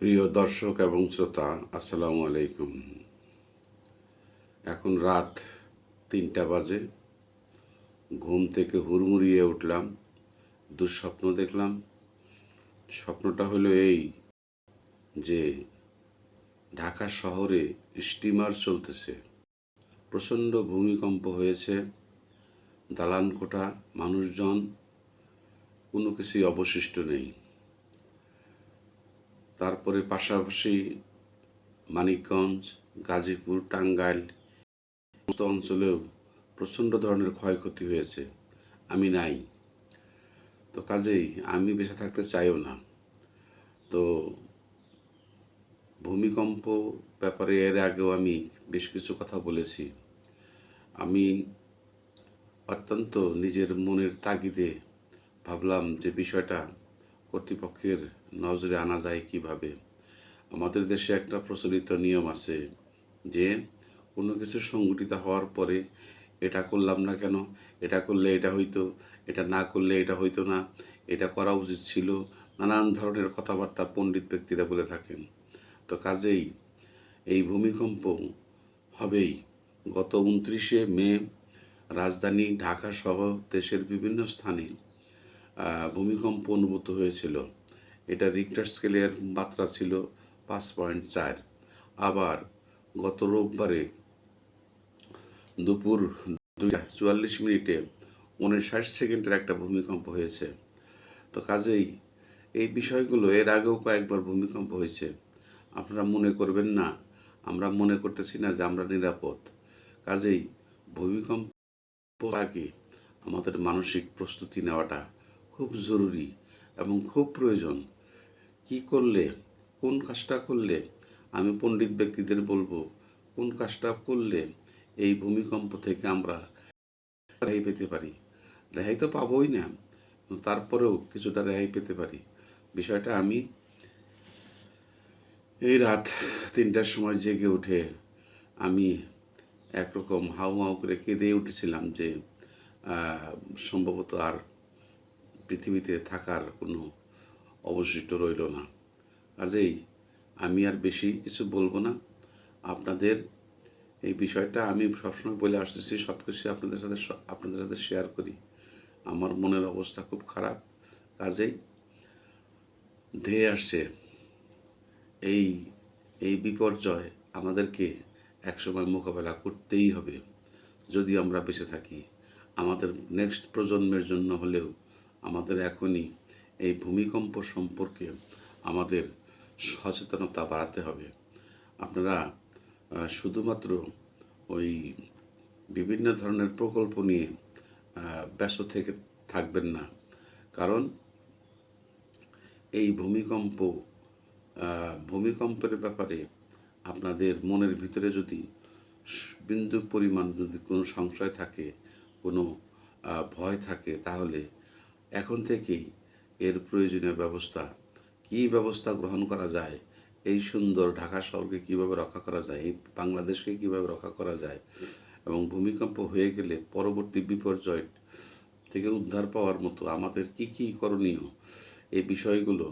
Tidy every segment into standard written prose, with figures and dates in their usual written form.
প্রিয় দর্শক এবং শ্রোতা, আসসালামু আলাইকুম। এখন রাত ৩টা বাজে। ঘুম থেকে হুড়মুড়িয়ে উঠলাম, দুঃস্বপ্ন দেখলাম। স্বপ্নটা হলো এই যে ঢাকা শহরে স্টিমার চলতেছে, প্রচণ্ড ভূমিকম্প হয়েছে, দালান কোঠা, মানুষজন, কোনো কিছুই অবশিষ্ট নেই। তারপরে পাশাপাশি মানিকগঞ্জ, গাজীপুর, টাঙ্গাইল সমস্ত অঞ্চলেও প্রচণ্ড ধরনের ক্ষয়ক্ষতি হয়েছে। আমি নাই, তো কাজেই আমি বেঁচে থাকতে চাইও না। তো ভূমিকম্প ব্যাপারে এর আগেও আমি বেশ কিছু কথা বলেছি। আমি অত্যন্ত নিজের মনের তাগিদে ভাবলাম যে বিষয়টা কর্তৃপক্ষের নজরে আনা যায় কিভাবে। আমাদের দেশে একটা প্রচলিত নিয়ম আছে যে কোনো কিছু সংঘটিত হওয়ার পরে এটা করলাম না কেন, এটা করলে এটা হইতো, এটা না করলে এটা হইতো না, এটা করা উচিত ছিল, নানান ধরনের কথাবার্তা পণ্ডিত ব্যক্তিরা বলে থাকেন। তো কাজেই এই ভূমিকম্প হবেই। গত ২৯শে মে রাজধানী ঢাকা সহ দেশের বিভিন্ন স্থানে ভূমিকম্প অনুভূত হয়েছিল। এটা রিক্টার স্কেলের মাত্রা ছিল ৫.৪। আবার গত রোববারে দুপুর ২টা ৪৪ মিনিটে ৫৯ সেকেন্ডের একটা ভূমিকম্প হয়েছে। তো কাজেই এই বিষয়গুলো এর আগেও কয়েকবার ভূমিকম্প হয়েছে। আপনারা মনে করবেন না আমরা মনে করতেছি না যে আমরা নিরাপদ। কাজেই ভূমিকম্প আগে আমাদের মানসিক প্রস্তুতি নেওয়াটা খুব জরুরি এবং খুব প্রয়োজন। কি করলে, কোন কাজটা করলে, আমি পণ্ডিত ব্যক্তিদের বলবো, কোন কাজটা করলে এই ভূমিকম্প থেকে আমরা রেহাই পেতে পারি। রেহাই তো পাবোই না, তারপরেও কিছুটা রেহাই পেতে পারি। বিষয়টা আমি এই রাত ৩টার সময় জেগে উঠে আমি একরকম হাউ করে কেঁদে উঠেছিলাম যে সম্ভবত আর পৃথিবীতে থাকার কোনো অবশিষ্ট রইল না। কাজেই আমি আর বেশি কিছু বলবো না। আপনাদের এই বিষয়টা আমি সবসময় বলে আসতেছি, সব কিছু আপনাদের সাথে শেয়ার করি। আমার মনের অবস্থা খুব খারাপ। কাজেই ধেয়ে আসছে এই এই বিপর্যয় আমাদেরকে একসময় মোকাবেলা করতেই হবে যদি আমরা বেঁচে থাকি। আমাদের নেক্সট প্রজন্মের জন্য হলেও আমাদের এখনই এই ভূমিকম্প সম্পর্কে আমাদের সচেতনতা বাড়াতে হবে। আপনারা শুধুমাত্র ওই বিভিন্ন ধরনের প্রকল্প নিয়ে ব্যস্ত থেকে থাকবেন না, কারণ এই ভূমিকম্পের ব্যাপারে আপনাদের মনের ভিতরে যদি বিন্দু পরিমাণ যদি কোনো সংশয় থাকে, কোনো ভয় থাকে, তাহলে এখন থেকেই এর প্রয়োজনীয় ব্যবস্থা, কী ব্যবস্থা গ্রহণ করা যায়, এই সুন্দর ঢাকা শহরকে কীভাবে রক্ষা করা যায়, এই বাংলাদেশকে কীভাবে রক্ষা করা যায়, এবং ভূমিকম্প হয়ে গেলে পরবর্তী বিপর্যয় থেকে উদ্ধার পাওয়ার মতো আমাদের কী কী করণীয়, এই বিষয়গুলো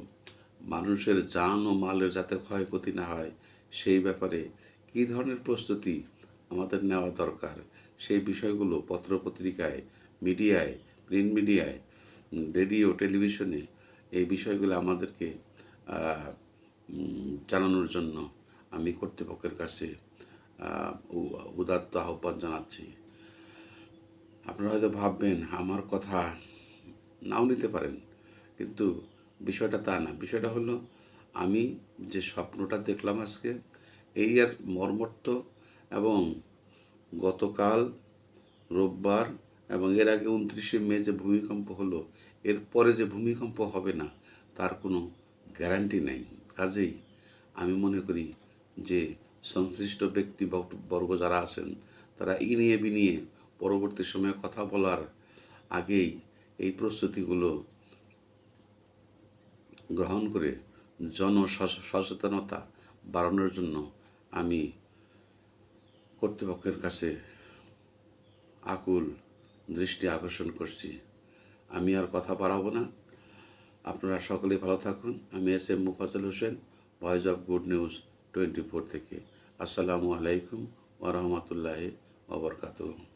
মানুষের জান ও মালের যাতে ক্ষয়ক্ষতি না হয় সেই ব্যাপারে কী ধরনের প্রস্তুতি আমাদের নেওয়া দরকার, সেই বিষয়গুলো পত্রপত্রিকায়, মিডিয়ায়, প্রিন্ট মিডিয়ায়, রেডিও, টেলিভিশনে এই বিষয়গুলো আমাদেরকে জানানোর জন্য আমি কর্তৃপক্ষের কাছে উদাত্ত আহ্বান জানাচ্ছি। আপনারা হয়তো ভাববেন আমার কথা নাও নিতে পারেন, কিন্তু বিষয়টা তা না। বিষয়টা হলো আমি যে স্বপ্নটা দেখলাম আজকে, এই আর মর্মর্থ, এবং গতকাল রোববার এবং এর আগে ২৯শে মে যে ভূমিকম্প হলো, এরপরে যে ভূমিকম্প হবে না তার কোনো গ্যারান্টি নেই। কাজেই আমি মনে করি যে সংশ্লিষ্ট ব্যক্তিবর্গ যারা আছেন তারা ইনিয়ে বিনিয়ে পরবর্তী সময়ে কথা বলার আগেই এই প্রস্তুতিগুলো গ্রহণ করে সচেতনতা বাড়ানোর জন্য আমি কর্তৃপক্ষের কাছে আকুল দৃষ্টি আকর্ষণ করছি। আমি আর কথা বাড়াবো না। আপনারা সকলেই ভালো থাকুন। আমি S M Mofazzal Hossain, Voice of Good News 24 থেকে। আসসালামু আলাইকুম ওয়া রাহমাতুল্লাহি ওয়া বারাকাতুহু।